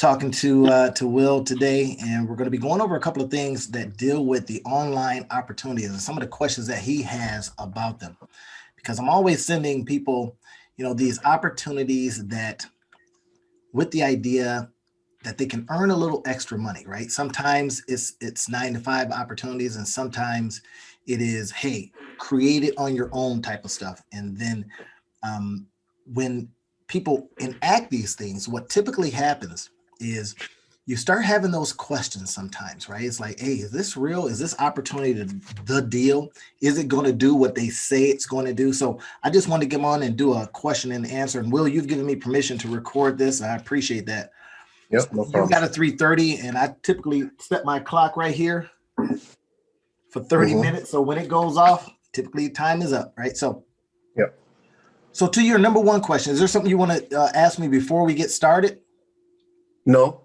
talking to Will today, and we're going to be going over a couple of things that deal with the online opportunities and some of the questions that he has about them. Because I'm always sending people, these opportunities that, with the idea that they can earn a little extra money, right? Sometimes it's 9 to 5 opportunities, and sometimes it is, hey, create it on your own type of stuff. And then when people enact these things, what typically happens is you start having those questions sometimes, right? It's like, hey, is this real? Is this opportunity the deal? Is it going to do what they say it's going to do? So I just want to get on and do a question and answer. And Will, you've given me permission to record this. I appreciate that. Yep, no problem. You've got a 3:30, and I typically set my clock right here for 30 minutes. So when it goes off, typically time is up, right? So, yep. So to your number one question, is there something you want to ask me before we get started? No.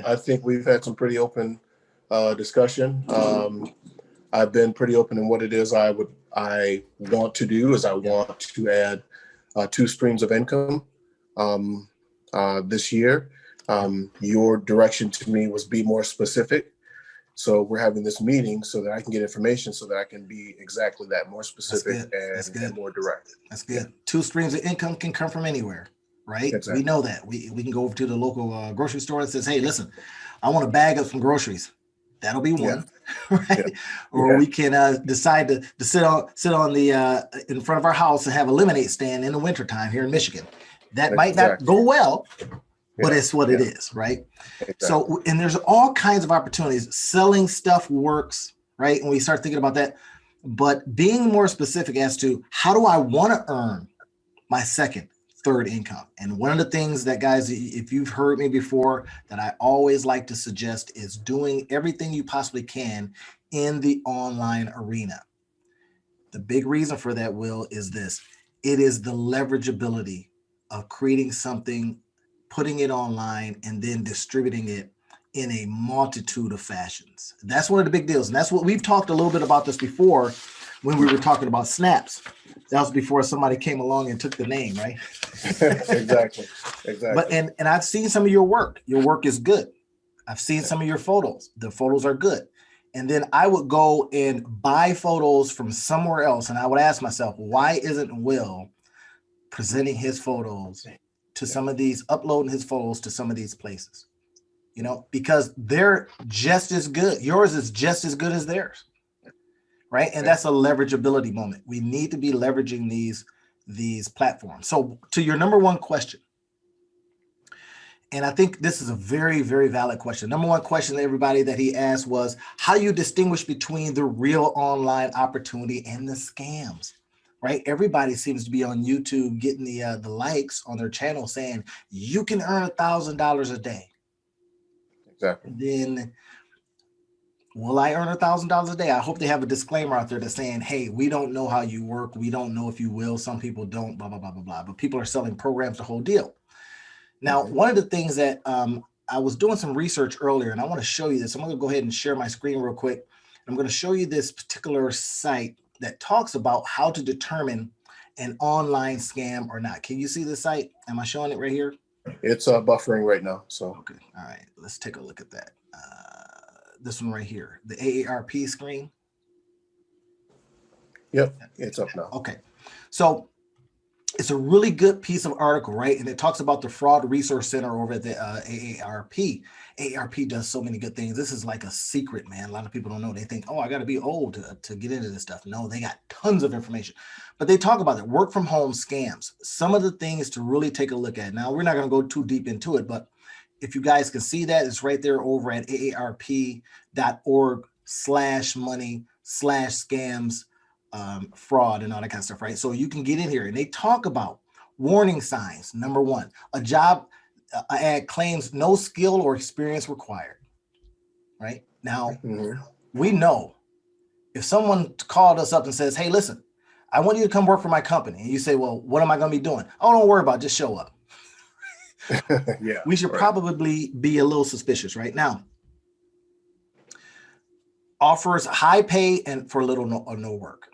I think we've had some pretty open discussion. I've been pretty open in what it is I want to do. Is I want to add 2 streams of income this year. Your direction to me was be more specific. So we're having this meeting so that I can get information so that I can be exactly that, more specific and more direct. That's good. Yeah. 2 streams of income can come from anywhere, right? Exactly. We know that. We can go over to the local grocery store and says, hey, listen, I want a bag of some groceries. That'll be one, right? Yeah. Or we can decide to sit on the in front of our house and have a lemonade stand in the wintertime here in Michigan. That might not go well, but it's what it is, right? Exactly. So, and there's all kinds of opportunities. Selling stuff works, right? And we start thinking about that, but being more specific as to how do I want to earn my second, third income? And one of the things that, guys, if you've heard me before, that I always like to suggest is doing everything you possibly can in the online arena. The big reason for that, Will, is this. It is the leverageability of creating something, putting it online, and then distributing it in a multitude of fashions. That's one of the big deals. And that's what we've talked a little bit about this before when we were talking about snaps. That was before somebody came along and took the name, right? Exactly. But and I've seen some of your work. Your work is good. I've seen some of your photos. The photos are good. And then I would go and buy photos from somewhere else. And I would ask myself, why isn't Will presenting his photos to some of these, uploading his photos to some of these places? Because they're just as good. Yours is just as good as theirs, right? And that's a leverageability moment. We need to be leveraging these platforms. So to your number one question, and I think this is a very, very valid question. Number one question, everybody, that he asked was, how do you distinguish between the real online opportunity and the scams? Right? Everybody seems to be on YouTube getting the likes on their channel saying you can earn $1,000 a day. Exactly. Then will I earn $1,000 a day? I hope they have a disclaimer out there that's saying, hey, we don't know how you work. We don't know if you will. Some people don't, blah, blah, blah, blah, blah. But people are selling programs, the whole deal. Now, one of the things that I was doing some research earlier, and I want to show you this. I'm going to go ahead and share my screen real quick. I'm going to show you this particular site that talks about how to determine an online scam or not. Can you see the site? Am I showing it right here? It's buffering right now. So okay, all right. Let's take a look at that. This one right here, the AARP screen. Yep, it's up now. Okay, so it's a really good piece of article, right? And it talks about the Fraud Resource Center over at the AARP. AARP does so many good things. This is like a secret, man. A lot of people don't know. They think, oh, I got to be old to get into this stuff. No, they got tons of information. But they talk about it. Work from home scams. Some of the things to really take a look at. Now, we're not going to go too deep into it, but if you guys can see that, it's right there over at aarp.org/money/scams. Fraud and all that kind of stuff, right? So you can get in here and they talk about warning signs. Number one, a job ad claims no skill or experience required, right? Now, we know if someone called us up and says, hey, listen, I want you to come work for my company. And you say, well, what am I going to be doing? Oh, don't worry about it. Just show up. We should probably be a little suspicious right now. Offers high pay and for little or no work.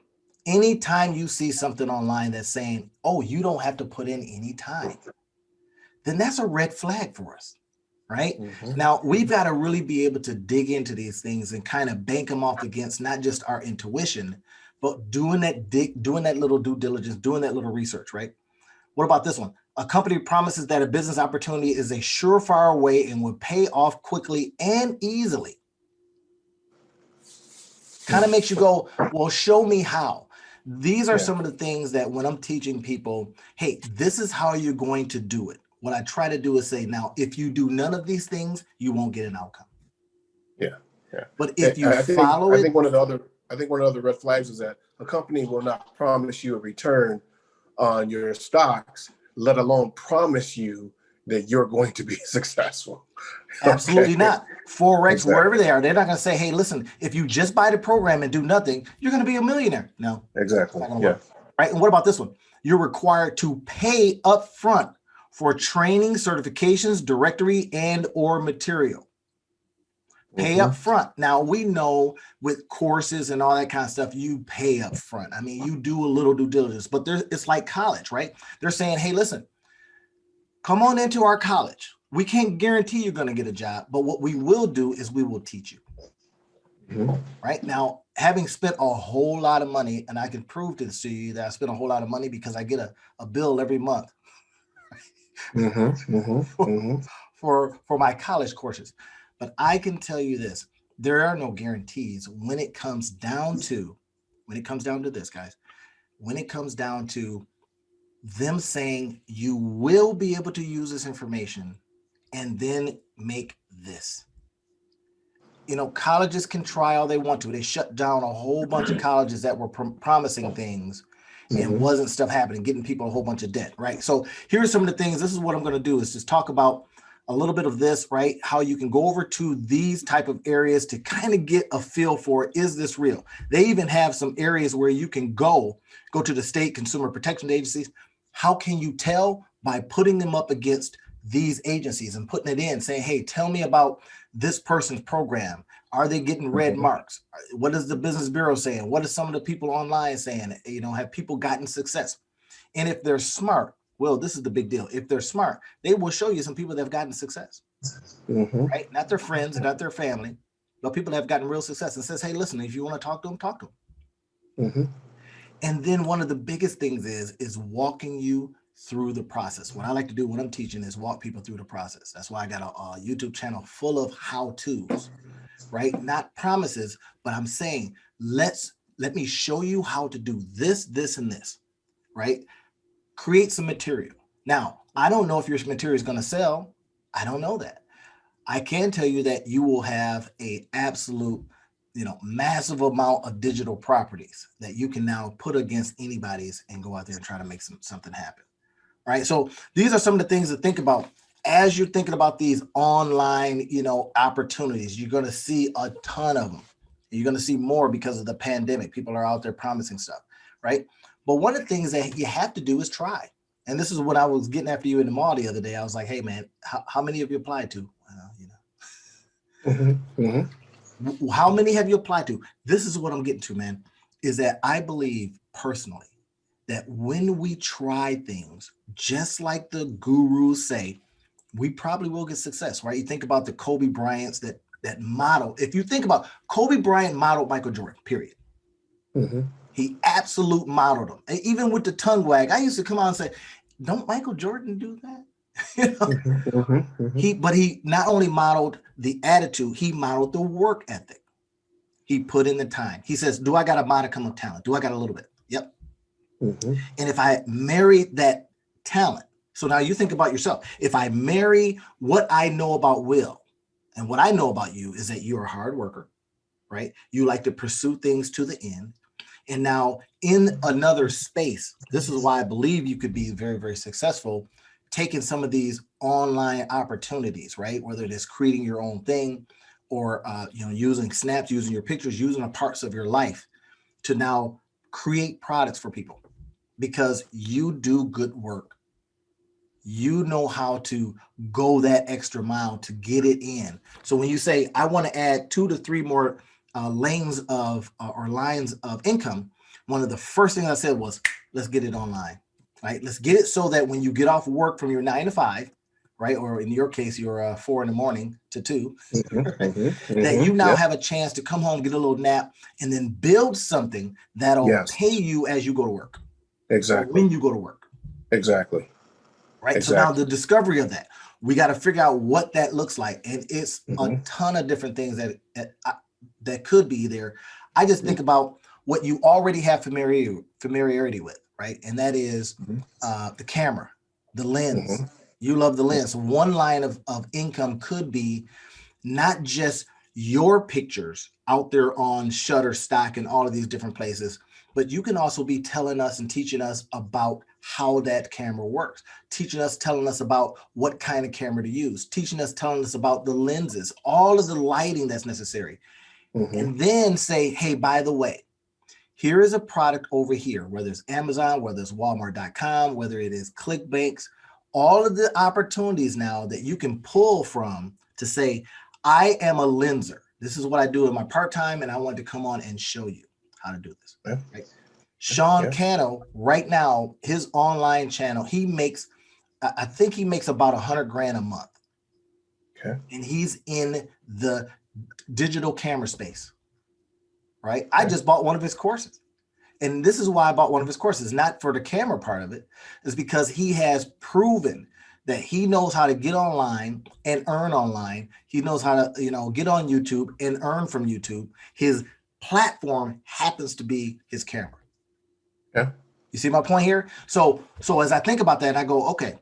Anytime you see something online that's saying, oh, you don't have to put in any time, then that's a red flag for us. right? Now, we've got to really be able to dig into these things and kind of bank them off against not just our intuition, but doing that little due diligence, doing that little research, right? What about this one? A company promises that a business opportunity is a surefire way and will pay off quickly and easily. Kind of makes you go, well, show me how. These are some of the things that when I'm teaching people, hey, this is how you're going to do it. What I try to do is say, now, if you do none of these things, you won't get an outcome. Yeah. But if you follow it, I think one of the other red flags is that a company will not promise you a return on your stocks, let alone promise you that you're going to be successful. Absolutely not. Forex, wherever they are, they're not going to say, hey, listen, if you just buy the program and do nothing, you're going to be a millionaire. No. Exactly. Work, right. And what about this one? You're required to pay up front for training, certifications, directory, and or material. Pay up front. Now, we know with courses and all that kind of stuff, you pay up front. I mean, you do a little due diligence, but it's like college, right? They're saying, hey, listen, come on into our college. We can't guarantee you're going to get a job, but what we will do is we will teach you. Right now, having spent a whole lot of money, and I can prove this to you that I spent a whole lot of money because I get a bill every month for my college courses. But I can tell you this, there are no guarantees when it comes down to this, guys, when it comes down to them saying you will be able to use this information and then make this. You know, colleges can try all they want to. They shut down a whole bunch of colleges that were promising things and wasn't stuff happening, getting people a whole bunch of debt, right? So here's some of the things. This is what I'm going to do is just talk about a little bit of this, right? How you can go over to these type of areas to kind of get a feel for, is this real? They even have some areas where you can go to the state consumer protection agencies. How can you tell? By putting them up against these agencies and putting it in, saying, hey, tell me about this person's program. Are they getting red marks? What is the Business Bureau saying? What are some of the people online saying? You know, have people gotten success? And if they're smart, well, this is the big deal. If they're smart, they will show you some people that have gotten success, right? Not their friends, not their family, but people that have gotten real success and says, hey, listen, if you want to talk to them, talk to them. And then one of the biggest things is walking you through the process. What I like to do when I'm teaching is walk people through the process. That's why I got a YouTube channel full of how-tos, right? Not promises, but I'm saying, let me show you how to do this, this, and this, right? Create some material. Now, I don't know if your material is going to sell. I don't know that. I can tell you that you will have a absolute, massive amount of digital properties that you can now put against anybody's and go out there and try to make something happen. Right. So these are some of the things to think about as you're thinking about these online, opportunities. You're going to see a ton of them. You're going to see more because of the pandemic. People are out there promising stuff. Right. But one of the things that you have to do is try. And this is what I was getting after you in the mall the other day. I was like, hey, man, how many have you applied to? How many have you applied to? This is what I'm getting to, man, is that I believe personally that when we try things, just like the gurus say, we probably will get success, right? You think about the Kobe Bryants that model. If you think about Kobe Bryant modeled Michael Jordan, period. He absolute modeled him. And even with the tongue wag, I used to come out and say, don't Michael Jordan do that? But he not only modeled the attitude, he modeled the work ethic. He put in the time. He says, do I got a modicum of talent? Do I got a little bit? Yep. And if I marry that talent, so now you think about yourself. If I marry what I know about Will, and what I know about you is that you're a hard worker, right? You like to pursue things to the end. And now in another space, this is why I believe you could be very, very successful taking some of these online opportunities, right? Whether it is creating your own thing or, using snaps, using your pictures, using the parts of your life to now create products for people because you do good work. You know how to go that extra mile to get it in. So when you say, I want to add 2 to 3 more lanes of or lines of income, one of the first things I said was, let's get it online, right? Let's get it so that when you get off work from your 9 to 5, right? Or in your case, you're 4 a.m. to 2, that you now have a chance to come home, get a little nap, and then build something that'll pay you as you go to work. Exactly. Or when you go to work. Exactly. Right. Exactly. So now the discovery of that, we got to figure out what that looks like. And it's a ton of different things that could be there. I just think about what you already have familiarity with, right? And that is the camera, the lens. You love the lens. So one line of income could be not just your pictures out there on Shutterstock and all of these different places, but you can also be telling us and teaching us about how that camera works, telling us about what kind of camera to use, telling us about the lenses, all of the lighting that's necessary. And then say, hey, by the way, here is a product over here, whether it's Amazon, whether it's Walmart.com, whether it is ClickBanks, all of the opportunities now that you can pull from to say, I am a lenser. This is what I do in my part-time, and I want to come on and show you how to do this. Right? Sean Cano, right now, his online channel, I think he makes about $100,000 a month. Okay. And he's in the digital camera space, right? Okay. I just bought one of his courses. And this is why I bought one of his courses, not for the camera part of it, is because he has proven that he knows how to get online and earn online. He knows how to, get on YouTube and earn from YouTube. His platform happens to be his camera. Yeah. You see my point here? So as I think about that, I go, okay,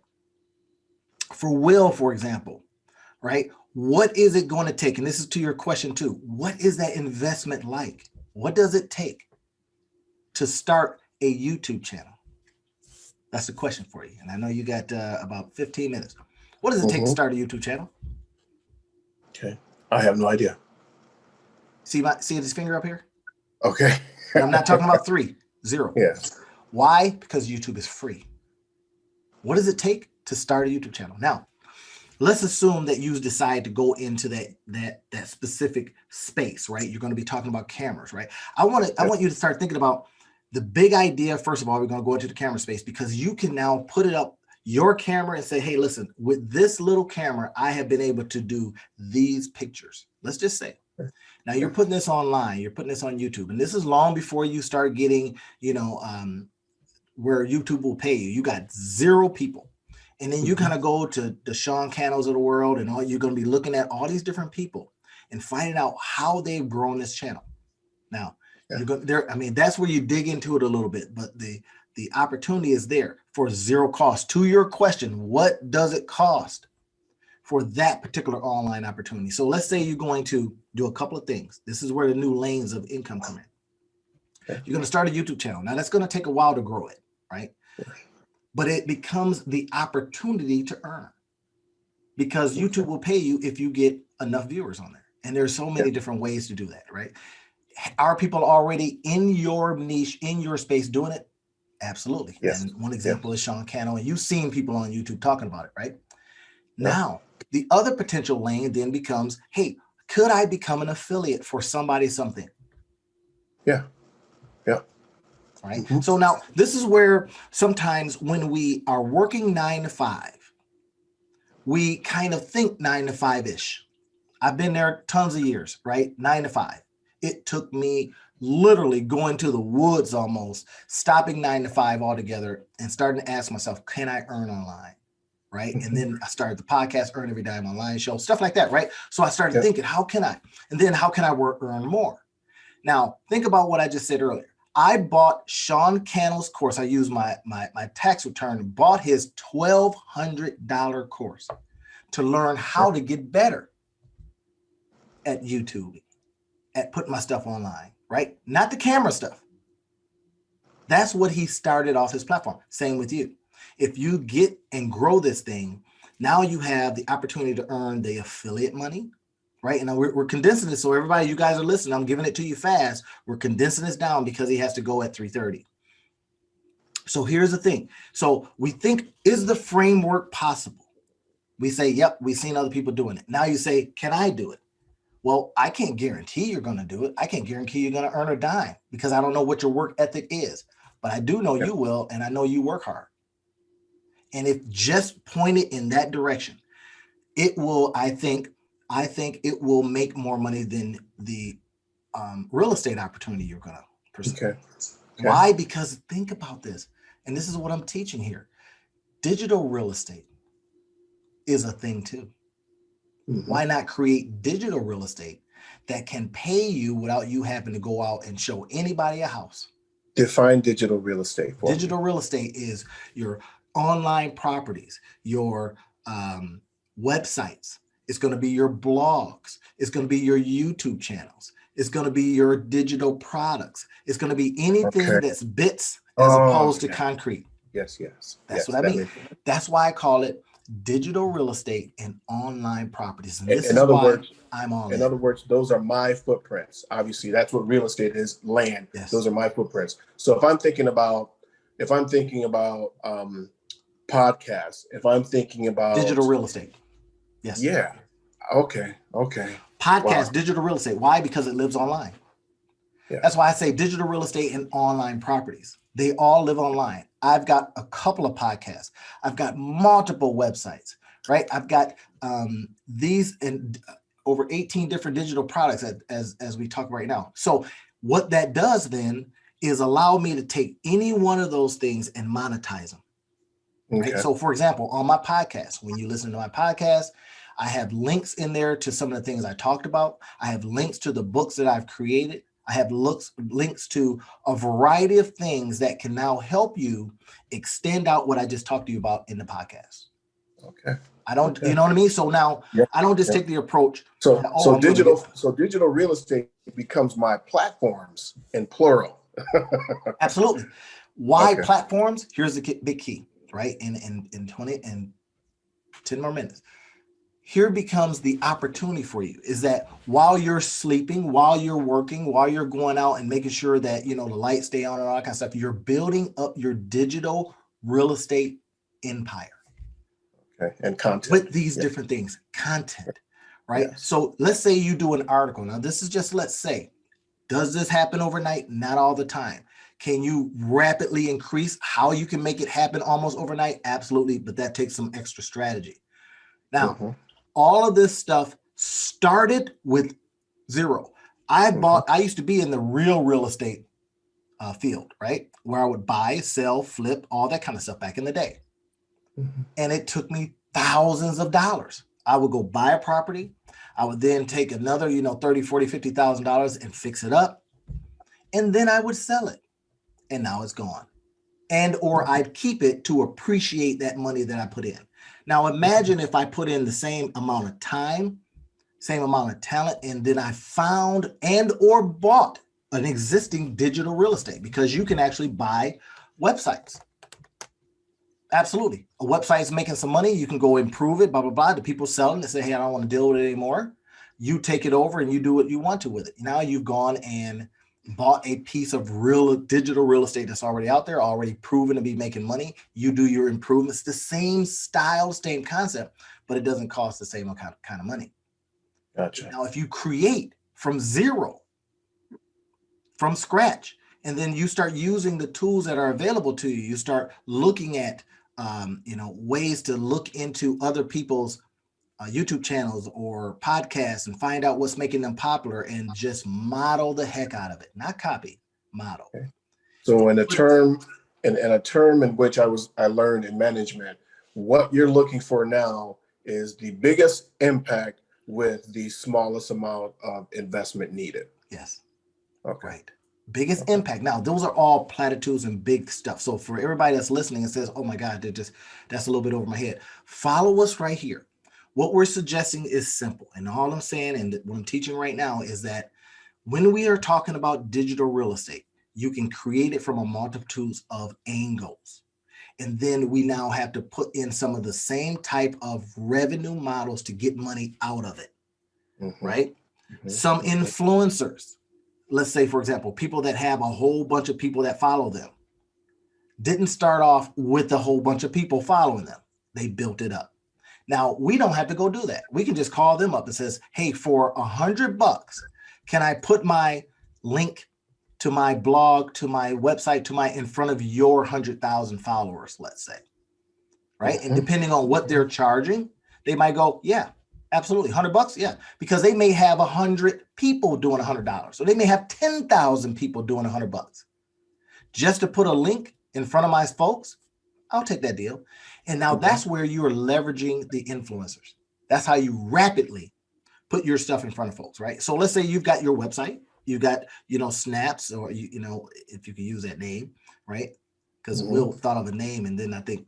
for Will, for example, right? What is it going to take? And this is to your question too. What is that investment like? What does it take to start a YouTube channel? That's the question for you. And I know you got about 15 minutes. What does it take to start a YouTube channel? Okay. I have no idea. See this finger up here? Okay. And I'm not talking about 3, 0. Yeah. Why? Because YouTube is free. What does it take to start a YouTube channel? Now, let's assume that you decide to go into that specific space, right? You're going to be talking about cameras, right? I want you to start thinking about the big idea. First of all, we're going to go into the camera space because you can now put it up your camera and say, hey, listen, with this little camera, I have been able to do these pictures. Let's just say. Now you're putting this online, you're putting this on YouTube, and this is long before you start getting, where YouTube will pay you. You got 0 people. And then you kind of go to the Sean Canos of the world, and you're going to be looking at all these different people and finding out how they've grown this channel. Now, that's where you dig into it a little bit, but the opportunity is there for 0 cost. To your question, what does it cost for that particular online opportunity? So let's say you're going to do a couple of things. This is where the new lanes of income come in. Okay. You're going to start a YouTube channel. Now that's going to take a while to grow it, right? But it becomes the opportunity to earn because YouTube will pay you if you get enough viewers on there. And there's so many different ways to do that, right? Are people already in your niche, in your space doing it? Absolutely. Yes. And one example is Sean Cano, and you've seen people on YouTube talking about it, right? Now, the other potential lane then becomes, hey, could I become an affiliate for somebody, something? Yeah. Yeah. Right. So now this is where sometimes when we are working 9 to 5, we kind of think 9 to 5-ish. I've been there tons of years, right? 9 to 5. It took me literally going to the woods almost, stopping 9 to 5 altogether and starting to ask myself, can I earn online? Right. And then I started the podcast, Earn Every Dime Online show, stuff like that. Right. So I started thinking, how can I? And then how can I earn more? Now, think about what I just said earlier. I bought Sean Cano's course. I used my tax return, bought his $1,200 course to learn how to get better at YouTube, at putting my stuff online, right? Not the camera stuff. That's what he started off his platform. Same with you. If you get and grow this thing, now you have the opportunity to earn the affiliate money, right? And we're condensing this. So everybody, you guys are listening. I'm giving it to you fast. We're condensing this down because he has to go at 3:30. So here's the thing. So we think, is the framework possible? We say, yep, we've seen other people doing it. Now you say, can I do it? Well, I can't guarantee you're going to do it. I can't guarantee you're going to earn a dime because I don't know what your work ethic is, but I do know you will. And I know you work hard. And if just point it in that direction, it will, I think it will make more money than the real estate opportunity you're going to pursue. Okay. Why? Because think about this, and this is what I'm teaching here. Digital real estate is a thing too. Why not create digital real estate that can pay you without you having to go out and show anybody a house? Define digital real estate for Digital real estate is your online properties, your websites. It's going to be your blogs. It's going to be your YouTube channels. It's going to be your digital products. It's going to be anything that's bits as opposed to concrete. Yes. That's what I mean. That's why I call it digital real estate and online properties. And this in other words, I'm on. In other words, those are my footprints. Obviously, that's what real estate is, land. Yes. Those are my footprints. So if I'm thinking about podcasts, if I'm thinking about digital real estate. Yes. Yeah. Okay. Podcast, digital real estate. Why? Because it lives online. Yeah. That's why I say digital real estate and online properties. They all live online. I've got a couple of podcasts. I've got multiple websites, right? I've got these and over 18 different digital products as we talk right now. So what that does then is allow me to take any one of those things and monetize them. Okay. Right? So for example, on my podcast, when you listen to my podcast, I have links in there to some of the things I talked about. I have links to the books that I've created. I have links to a variety of things that can now help you extend out what I just talked to you about in the podcast. Okay. You know what I mean? So now I don't just take the approach. So digital real estate becomes my platforms in plural. Absolutely. Why platforms? Here's the big key, right? In 20 and 10 more minutes. Here becomes the opportunity for you is that while you're sleeping, while you're working, while you're going out and making sure that, the lights stay on and all that kind of stuff, you're building up your digital real estate empire. Okay. And content. With these different things, content, right? Yes. So let's say you do an article. Now, this is just, let's say, does this happen overnight? Not all the time. Can you rapidly increase how you can make it happen almost overnight? Absolutely. But that takes some extra strategy. Now, all of this stuff started with zero. I used to be in the real estate field, right? Where I would buy, sell, flip, all that kind of stuff back in the day. And it took me thousands of dollars. I would go buy a property. I would then take another, $30,000, $40,000, $50,000 and fix it up. And then I would sell it. And now it's gone. Or I'd keep it to appreciate that money that I put in. Now imagine if I put in the same amount of time, same amount of talent, and then I found or bought an existing digital real estate, because you can actually buy websites. Absolutely. A website is making some money. You can go improve it, blah, blah, blah. The people selling it say, hey, I don't want to deal with it anymore. You take it over and you do what you want to with it. Now you've gone and bought a piece of digital real estate that's already out there, already proven to be making money. You do your improvements, the same style, same concept, but it doesn't cost the same kind of money. Gotcha. Now, if you create from zero, from scratch, and then you start using the tools that are available to you, you start looking at, ways to look into other people's YouTube channels or podcasts and find out what's making them popular and just model the heck out of it. Not copy, model. Okay. So in a term in which I learned in management, what you're looking for now is the biggest impact with the smallest amount of investment needed. Yes. Okay. Right. Biggest impact. Now, those are all platitudes and big stuff. So for everybody that's listening and says, oh my God, that's a little bit over my head. Follow us right here. What we're suggesting is simple. And all I'm saying, and what I'm teaching right now, is that when we are talking about digital real estate, you can create it from a multitude of angles. And then we now have to put in some of the same type of revenue models to get money out of it, right? Some influencers, let's say, for example, people that have a whole bunch of people that follow them, didn't start off with a whole bunch of people following them. They built it up. Now, we don't have to go do that. We can just call them up and says, hey, for $100, can I put my link to my blog, to my website, in front of your 100,000 followers, let's say, right? And depending on what they're charging, They might go, yeah, absolutely, $100, yeah, because they may have 100 people doing $100, so they may have 10,000 people doing $100. Just to put a link in front of my folks, I'll take that deal. And now that's where you are leveraging the influencers. That's how you rapidly put your stuff in front of folks, right? So let's say you've got your website, you got, Snaps, or if you can use that name, right? Because Will thought of a name, and then I think,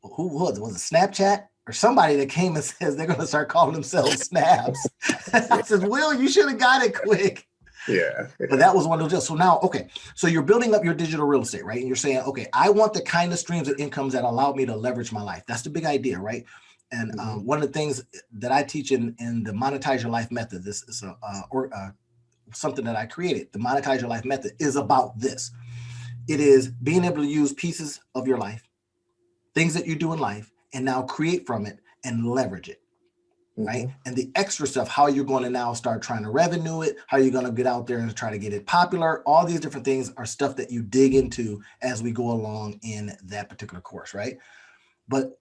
who was it? Was it Snapchat or somebody that came and says they're going to start calling themselves Snaps? I said, Will, you should have got it quick. Yeah. But that was one of those deals. So now, okay, so you're building up your digital real estate, right? And you're saying, okay, I want the kind of streams of incomes that allow me to leverage my life. That's the big idea, right? And one of the things that I teach in the Monetize Your Life method, this is something that I created. The Monetize Your Life method is about this. It is being able to use pieces of your life, things that you do in life, and now create from it and leverage it, right? And the extra stuff, how you're going to now start trying to revenue it, how you're going to get out there and try to get it popular. All these different things are stuff that you dig into as we go along in that particular course, right? But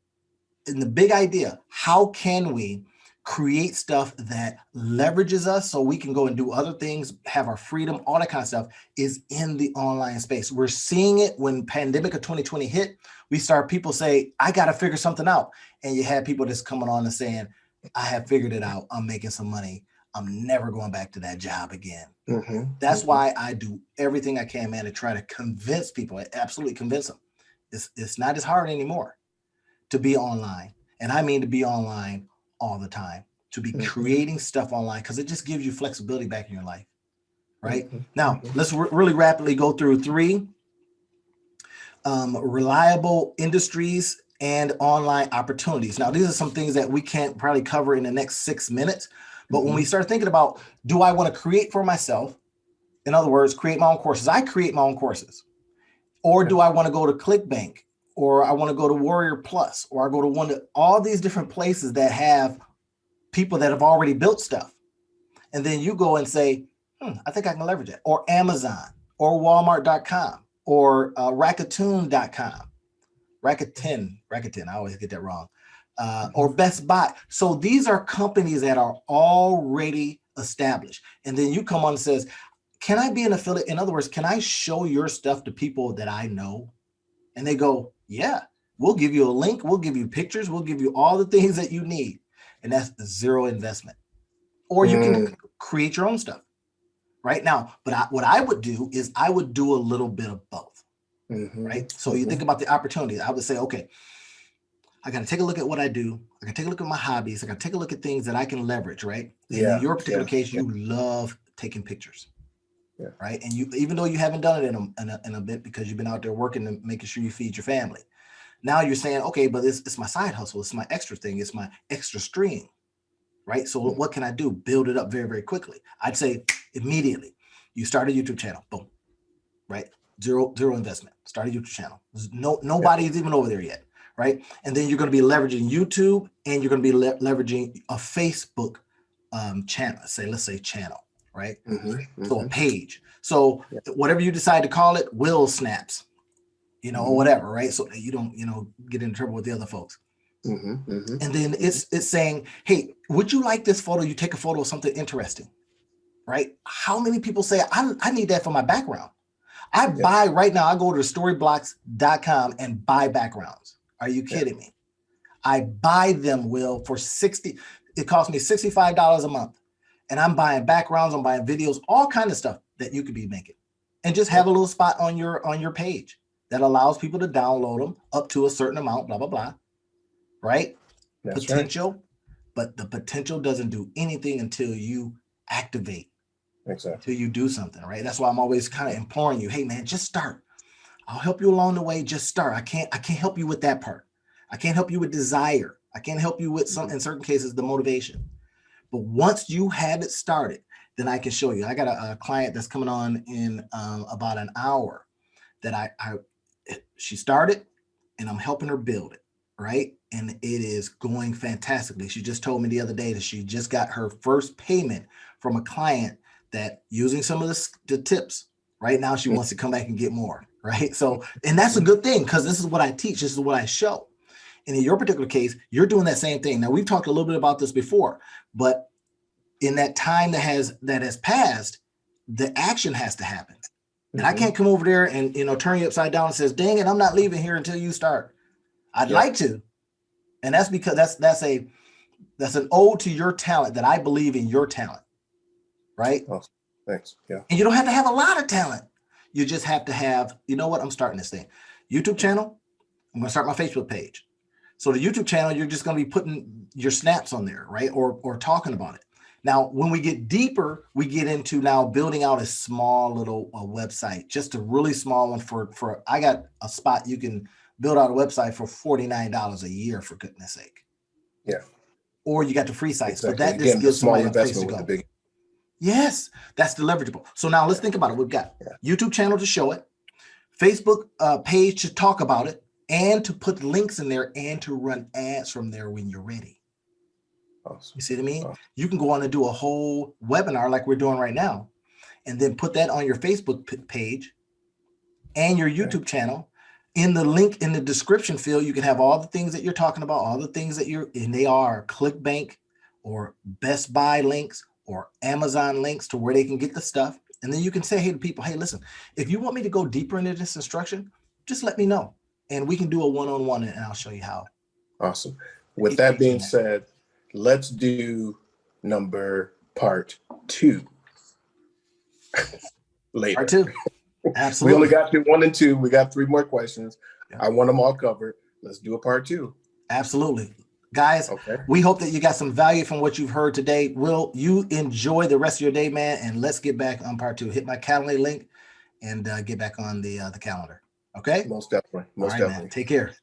in the big idea, how can we create stuff that leverages us so we can go and do other things, have our freedom, all that kind of stuff is in the online space. We're seeing it when pandemic of 2020 hit. We start people say, I got to figure something out. And you had people just coming on and saying, I have figured it out. I'm making some money. I'm never going back to that job again. That's why I do everything I can, man, to try to convince people, absolutely convince them. It's not as hard anymore to be online. And I mean to be online all the time, to be creating stuff online, because it just gives you flexibility back in your life, right? Now, let's really rapidly go through 3 reliable industries and online opportunities. Now, these are some things that we can't probably cover in the next 6 minutes, but when we start thinking about, do I want to create for myself? In other words, create my own courses. I create my own courses. Or do I want to go to ClickBank? Or I want to go to Warrior Plus, or I go to all these different places that have people that have already built stuff. And then you go and say, I think I can leverage it. Or Amazon, or Walmart.com, or Rakuten.com. Rakuten, I always get that wrong. Or Best Buy. So these are companies that are already established. And then you come on and says, can I be an affiliate? In other words, can I show your stuff to people that I know? And they go, yeah, we'll give you a link. We'll give you pictures. We'll give you all the things that you need. And that's 0 investment. Or you can create your own stuff right now. But what I would do is I would do a little bit of both, right? So you think about the opportunity. I would say, okay, I got to take a look at what I do. I got to take a look at my hobbies. I got to take a look at things that I can leverage, right? And in your particular case, you love taking pictures. Right. And you, even though you haven't done it in a bit because you've been out there working and making sure you feed your family. Now you're saying, okay, but it's my side hustle. It's my extra thing. It's my extra stream. Right. So what can I do? Build it up very, very quickly. I'd say immediately you start a YouTube channel. Boom. Right. Zero investment. Start a YouTube channel. Nobody's even over there yet. Right. And then you're going to be leveraging YouTube, and you're going to be leveraging a Facebook channel. Let's say channel. Right. So a page. So whatever you decide to call it, Will Snaps, or whatever. Right. So that you don't, get in trouble with the other folks. And then it's saying, hey, would you like this photo? You take a photo of something interesting. Right. How many people say I need that for my background? I buy right now. I go to storyblocks.com and buy backgrounds. Are you kidding me? I buy them, Will, for $60. It costs me $65 a month. And I'm buying backgrounds, I'm buying videos, all kind of stuff that you could be making. And just have a little spot on your page that allows people to download them up to a certain amount, blah, blah, blah. Right? That's potential. Right. But the potential doesn't do anything until you activate. Exactly. Until you do something, right? That's why I'm always kind of imploring you, hey man, just start. I'll help you along the way. Just start. I can't help you with that part. I can't help you with desire. I can't help you with in certain cases, the motivation. But once you have it started, then I can show you. I got a client that's coming on in about an hour that she started, and I'm helping her build it, right? And it is going fantastically. She just told me the other day that she just got her first payment from a client that using some of the tips. Right now, she wants to come back and get more, right? So, and that's a good thing because this is what I teach. This is what I show. And in your particular case, you're doing that same thing. Now, we've talked a little bit about this before, but in that time that has passed, the action has to happen. And I can't come over there and, turn you upside down and says, dang it, I'm not leaving here until you start. I'd like to. And that's because that's an ode to your talent, that I believe in your talent. Right? Awesome. Thanks. Yeah. And you don't have to have a lot of talent. You just have to have, I'm starting this thing. YouTube channel. I'm going to start my Facebook page. So the YouTube channel, you're just going to be putting your snaps on there, right? Or talking about it. Now, when we get deeper, we get into now building out a small little website, just a really small one for I got a spot you can build out a website for $49 a year, for goodness sake. Yeah. Or you got the free sites, exactly. But that Again, just gives small somebody a place to investment go. with the big. Yes, that's the leverageable. So now let's think about it. We've got YouTube channel to show it, Facebook page to talk about it, and to put links in there and to run ads from there when you're ready. Awesome. You see what I mean? Awesome. You can go on and do a whole webinar like we're doing right now, and then put that on your Facebook page and your YouTube channel. In the link in the description field, you can have all the things that you're talking about, all the things that and they are ClickBank or Best Buy links or Amazon links to where they can get the stuff. And then you can say, hey, to people, hey, listen, if you want me to go deeper into this instruction, just let me know. And we can do a one-on-one and I'll show you how. Awesome. With that being said, let's do part 2 later. Part 2. Absolutely. We only got through 1 and 2. We got 3 more questions. Yeah. I want them all covered. Let's do a part 2. Absolutely. Guys, we hope that you got some value from what you've heard today. Will you enjoy the rest of your day, man? And let's get back on part 2. Hit my Calendly link and get back on the calendar. Okay? Most definitely. Most all right, definitely. Man. Take care.